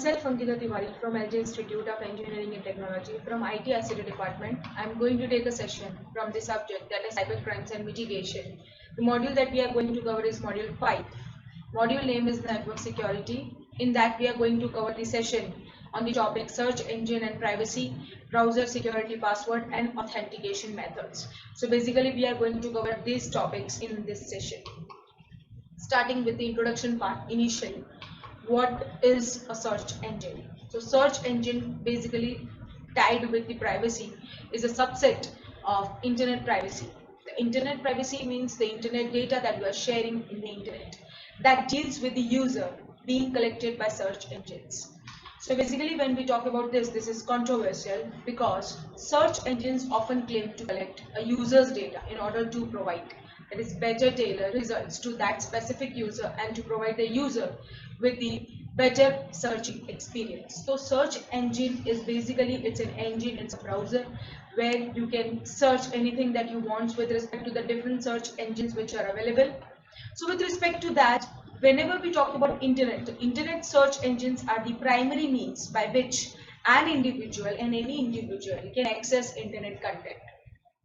myself Ankita Tiwari from LJ Institute of Engineering and Technology from IT ICT department. I am going to take a session from the subject that is cyber crimes and mitigation. The module that we are going to cover is module 5. Module name is network security. In that we are going to cover the session on the topic search engine and privacy, browser security, password and authentication methods. So basically we are going to cover these topics in this session. Starting with the introduction part initially. What is a search engine? So search engine, basically tied with the privacy, is a subset of internet privacy. The internet privacy means the internet data that you are sharing in the internet that deals with the user being collected by search engines. So basically when we talk about this is controversial because search engines often claim to collect a user's data in order to provide, that is, better tailored results to that specific user and to provide the user with the better searching experience. So search engine is basically, it's an engine, it's a browser where you can search anything that you want with respect to the different search engines which are available. So with respect to that, whenever we talk about internet search engines are the primary means by which an individual and any individual can access internet content,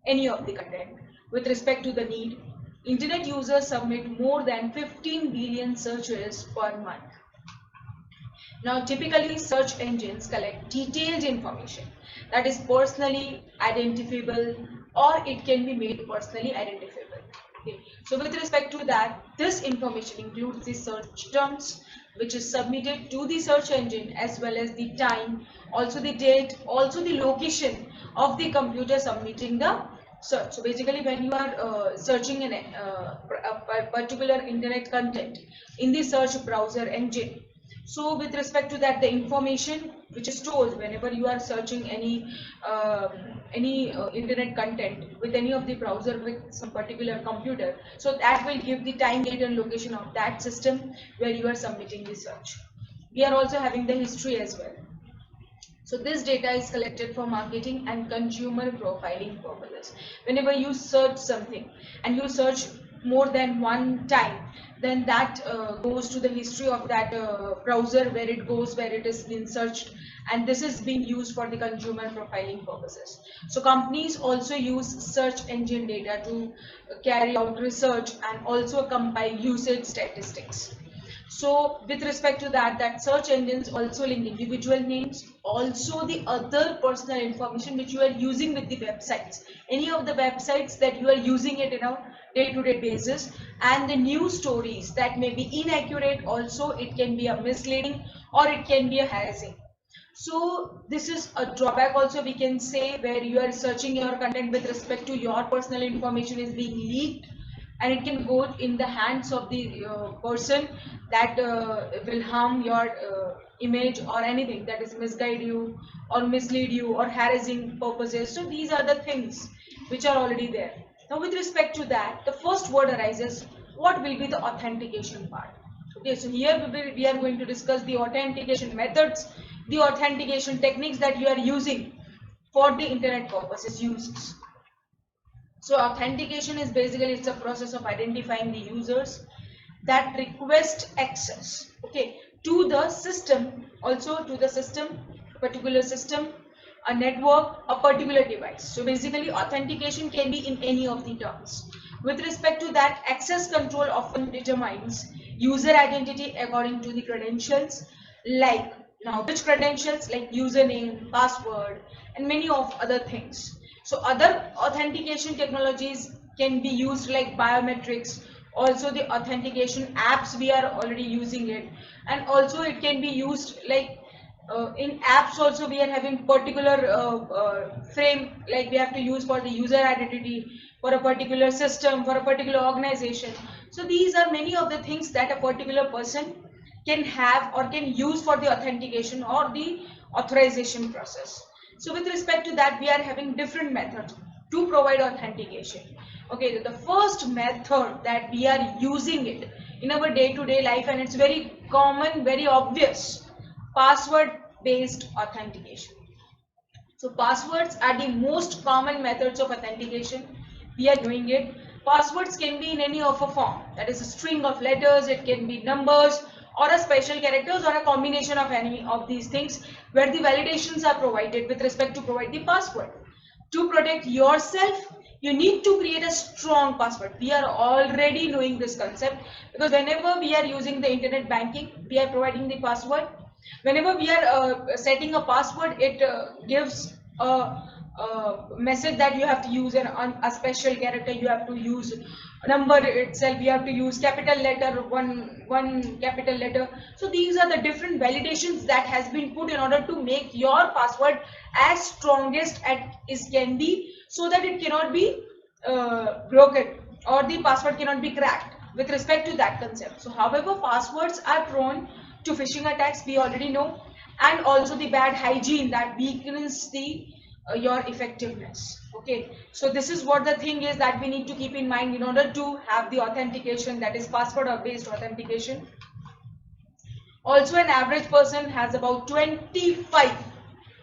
any of the content. With respect to the need, internet users submit more than 15 billion searches per month. Now, typically search engines collect detailed information that is personally identifiable or it can be made personally identifiable. Okay. So with respect to that, this information includes the search terms which is submitted to the search engine as well as the time, also the date, also the location of the computer submitting the search. So basically when you are searching a particular internet content in the search browser engine, so with respect to that, the information which is stored whenever you are searching any internet content with any of the browser with some particular computer, so that will give the time, date and location of that system where you are submitting the search. We are also having the history as well. So this data is collected for marketing and consumer profiling purposes. Whenever you search something and you search more than one time, then that goes to the history of that browser where it goes, where it has been searched, and this is being used for the consumer profiling purposes. So companies also use search engine data to carry out research and also compile usage statistics. So with respect to that search engines also link individual names, also the other personal information which you are using with the websites, any of the websites that you are using it in a day-to-day basis, and the news stories that may be inaccurate, also it can be a misleading or it can be a harassing. So this is a drawback also we can say, where you are searching your content with respect to your personal information is being leaked and it can go in the hands of the person that will harm your image or anything, that is misguide you or mislead you or harassing purposes. So these are the things which are already there. Now with respect to that, the first word arises, what will be the authentication part? Okay, so here we are going to discuss the authentication methods, the authentication techniques that you are using for the internet purposes uses. So authentication is basically, it's a process of identifying the users that request access, okay, to the system, also to the system, particular system, a network, a particular device. So basically authentication can be in any of the terms. With respect to that, access control often determines user identity according to the credentials, like now which credentials, like username, password and many of other things. So other authentication technologies can be used like biometrics, also the authentication apps we are already using it, and also it can be used like in apps also we are having particular frame, like we have to use for the user identity for a particular system, for a particular organization. So these are many of the things that a particular person can have or can use for the authentication or the authorization process. So with respect to that, we are having different methods to provide authentication. Okay, the first method that we are using it in our day-to-day life, and it's very common, very obvious, password based authentication. So passwords are the most common methods of authentication. We are doing it. Passwords can be in any of a form, that is a string of letters, it can be numbers, or a special characters or a combination of any of these things where the validations are provided with respect to provide the password. To protect yourself, you need to create a strong password. We are already knowing this concept because whenever we are using the internet banking, we are providing the password. Whenever we are setting a password, it gives a message that you have to use a special character, you have to use number itself, you have to use capital letter, one capital letter. So these are the different validations that has been put in order to make your password as strongest as can be, so that it cannot be broken or the password cannot be cracked with respect to that concept. So however, passwords are prone to phishing attacks, we already know, and also the bad hygiene that weakens the your effectiveness. Okay, so this is what the thing is that we need to keep in mind in order to have the authentication, that is password or based authentication. Also, an average person has about 25.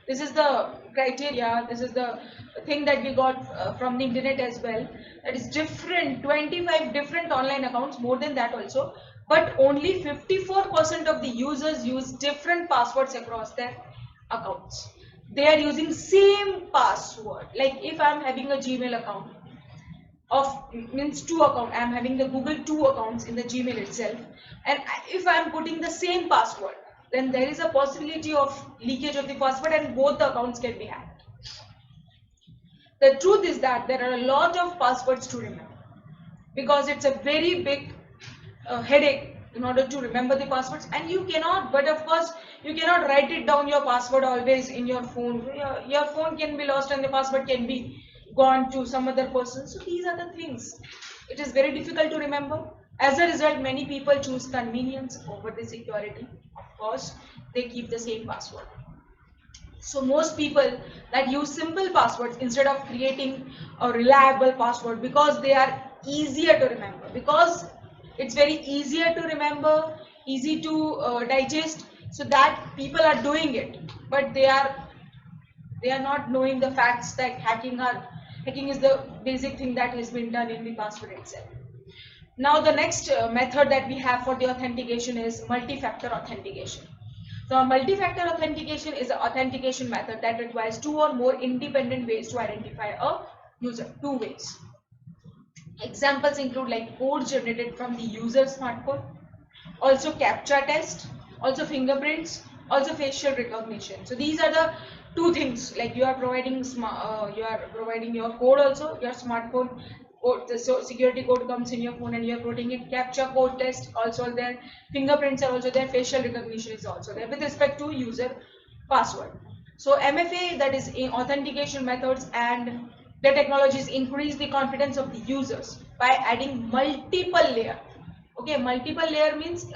This is the criteria, this is the thing that we got from the internet as well. That is different, 25 different online accounts, more than that also. But only 54% of the users use different passwords across their accounts. They are using same password. Like if I am having a Gmail account, of means two account, I am having the Google two accounts in the Gmail itself, and if I am putting the same password, then there is a possibility of leakage of the password and both the accounts can be hacked. The truth is that there are a lot of passwords to remember because it's a very big headache in order to remember the passwords, and you cannot, but of course you cannot write it down your password always in your phone. Your phone can be lost and the password can be gone to some other person. So these are the things, it is very difficult to remember. As a result, many people choose convenience over the security. Of course, they keep the same password. So most people that use simple passwords instead of creating a reliable password because they are easier to remember, because it's very easier to remember, easy to digest, so that people are doing it, but they are not knowing the facts that hacking is the basic thing that has been done in the password itself. Now the next method that we have for the authentication is multi-factor authentication. So multi-factor authentication is an authentication method that requires two or more independent ways to identify a user. Two ways. Examples include like code generated from the user's smartphone, also captcha test, also fingerprints, also facial recognition. So these are the two things, like you are providing your code also, your smartphone code, the security code comes in your phone and you are putting it. Captcha code test also there, fingerprints are also there, facial recognition is also there with respect to user password. So MFA, that is in authentication methods and the technologies, increase the confidence of the users by adding multiple layer. Okay, multiple layer means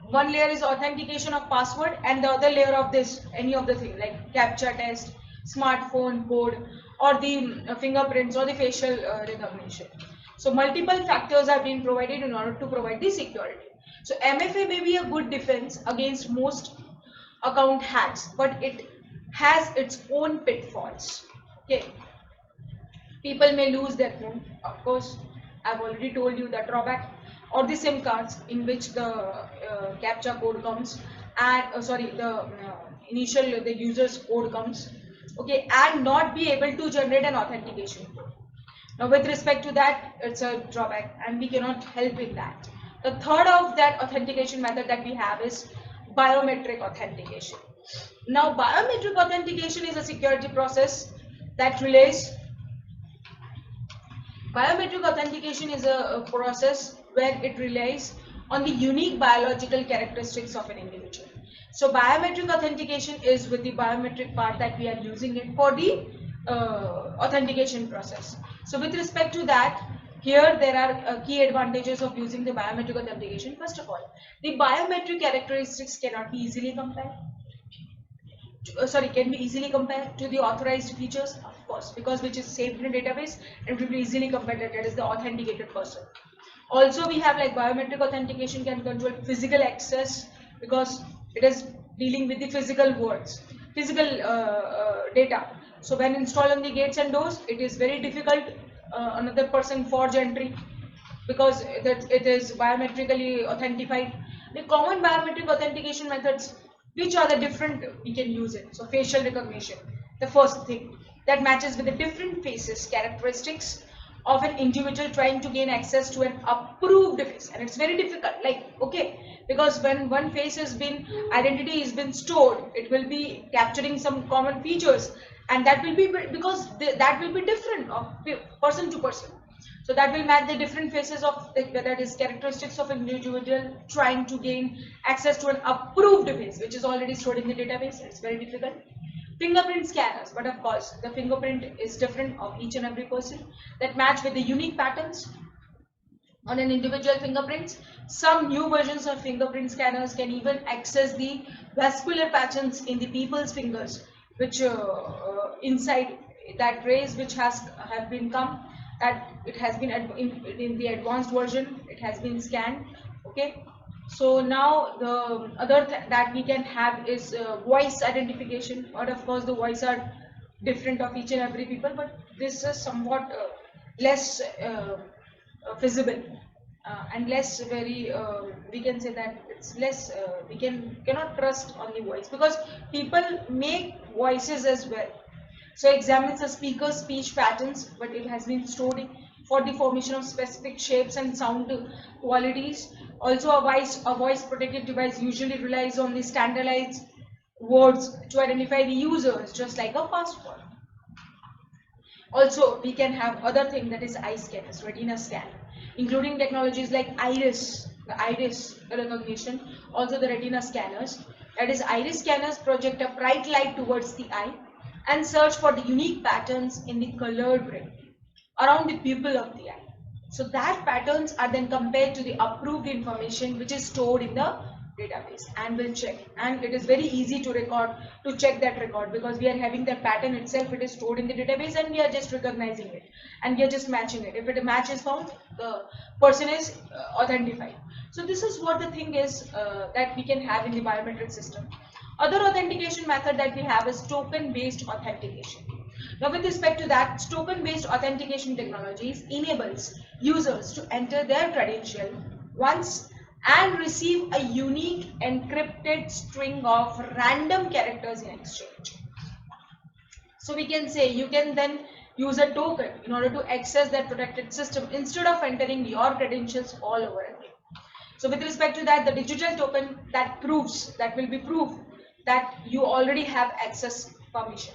one layer is authentication of password and the other layer of this any of the thing like captcha test, smartphone code, or the fingerprints or the facial recognition. So multiple factors are being provided in order to provide the security. So MFA may be a good defense against most account hacks, but it has its own pitfalls. Okay, people may lose their phone, of course. I've already told you the drawback, or the SIM cards in which the captcha code comes, and initial the user's code comes. Okay, and not be able to generate an authentication code. Now with respect to that, it's a drawback and we cannot help in that. The third of that authentication method that we have is biometric authentication. Now biometric authentication is a security process that relays. Biometric authentication is a process where it relies on the unique biological characteristics of an individual. So biometric authentication is with the biometric part that we are using it for the authentication process. So with respect to that, here there are key advantages of using the biometric authentication. First of all, the biometric characteristics cannot be easily compared. Can be easily compared to the authorized features, of course, because which is saved in a database and will be easily compared, that is the authenticated person. Also we have like biometric authentication can control physical access because it is dealing with the physical words, physical data. So when installed on the gates and doors, it is very difficult another person forge entry because it is biometrically authenticated. The common biometric authentication methods, which are the different we can use it. So facial recognition, the first thing that matches with the different faces characteristics of an individual trying to gain access to an approved face, and it's very difficult. Like, okay, because when one face has been identity has been stored, it will be capturing some common features, and that will be because that will be different of person to person. So that will match the different faces of that is characteristics of an individual trying to gain access to an approved face, which is already stored in the database. It's very difficult. Fingerprint scanners, but of course the fingerprint is different of each and every person that match with the unique patterns on an individual fingerprints. Some new versions of fingerprint scanners can even access the vascular patterns in the people's fingers, which inside that rays which have been come, that it has been in the advanced version, it has been scanned. Okay, so now the other that we can have is voice identification, but of course the voice are different of each and every people, but this is somewhat less visible and less very we can say that it's less we cannot trust on the voice, because people make voices as well. So examines the speaker's speech patterns, but it has been stored for the formation of specific shapes and sound qualities. Also a voice protected device usually relies on the standardized words to identify the users, just like a passport. Also, we can have other thing, that is eye scanners, retina scan, including technologies like the iris recognition, also the retina scanners. That is, iris scanners project a bright light towards the eye and search for the unique patterns in the colored ray around the pupil of the eye. So that patterns are then compared to the approved information which is stored in the database and will check, and it is very easy to check that record, because we are having that pattern itself, it is stored in the database and we are just recognizing it and we are just matching it. If it match is found, the person is authentified. So this is what the thing is that we can have in the biometric system. Other authentication method that we have is token based authentication. Now with respect to that, token based authentication technologies enables users to enter their credential once and receive a unique encrypted string of random characters in exchange. So we can say you can then use a token in order to access that protected system instead of entering your credentials all over again. So with respect to that, the digital token that will be proof that you already have access permission.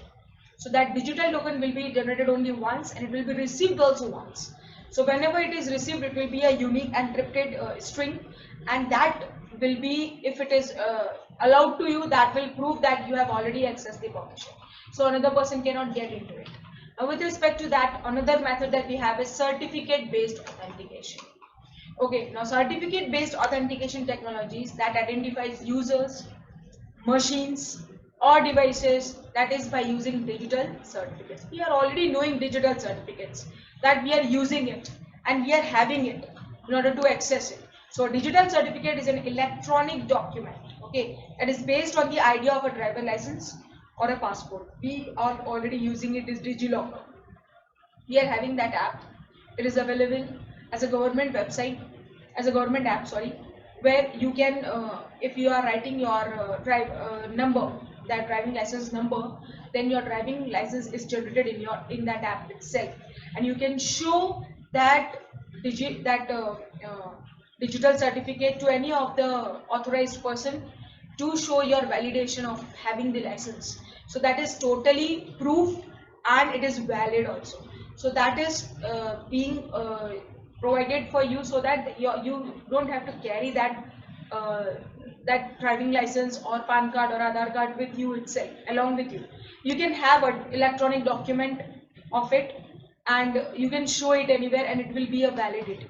So that digital token will be generated only once and it will be received also once. So whenever it is received, it will be a unique encrypted string, and that will be, if it is allowed to you, that will prove that you have already accessed the permission. So another person cannot get into it. Now with respect to that, another method that we have is certificate based authentication. Okay, now certificate based authentication technologies that identifies users, machines or devices, that is by using digital certificates. We are already knowing digital certificates, that we are using it and we are having it in order to access it. So digital certificate is an electronic document, okay, that is based on the idea of a driver license or a passport. We are already using it as DigiLocker. We are having that app. It is available as a government website, as a government app, sorry, where you can, if you are writing your number, that driving license number, then your driving license is generated in that app itself, and you can show that digital certificate to any of the authorized person to show your validation of having the license. So that is totally proof and it is valid also. So that is being provided for you, so that you don't have to carry that driving license or PAN card or Aadhaar card with you itself, along with you. You can have an electronic document of it and you can show it anywhere and it will be a validity.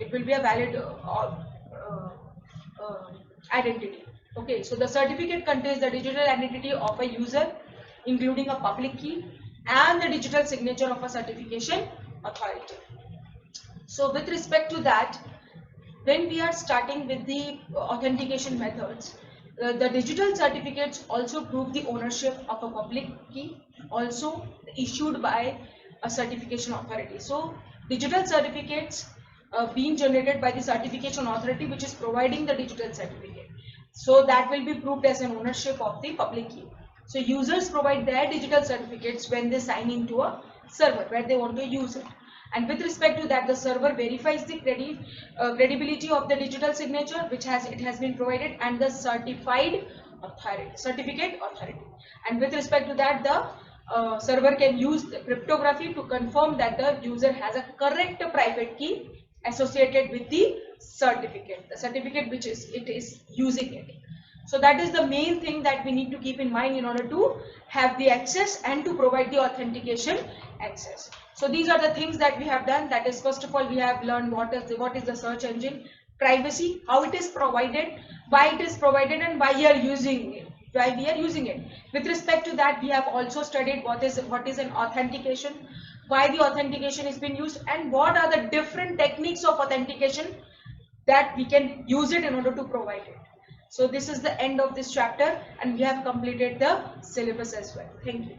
It will be a valid identity. Okay, so the certificate contains the digital identity of a user, including a public key and the digital signature of a certification authority. So with respect to that, when we are starting with the authentication methods, the digital certificates also prove the ownership of a public key, also issued by a certification authority. So digital certificates being generated by the certification authority which is providing the digital certificate. So that will be proved as an ownership of the public key. So users provide their digital certificates when they sign into a server where they want to use it. And with respect to that, the server verifies the credibility of the digital signature which has been provided and the certificate authority. And with respect to that, the server can use the cryptography to confirm that the user has a correct private key associated with the certificate which it is using it. So that is the main thing that we need to keep in mind in order to have the access and to provide the authentication access. So these are the things that we have done. That is, first of all, we have learned what is the search engine, privacy, how it is provided, why it is provided, and why we are using it. With respect to that, we have also studied what is an authentication, why the authentication is being used, and what are the different techniques of authentication that we can use it in order to provide it. So this is the end of this chapter and we have completed the syllabus as well. Thank you.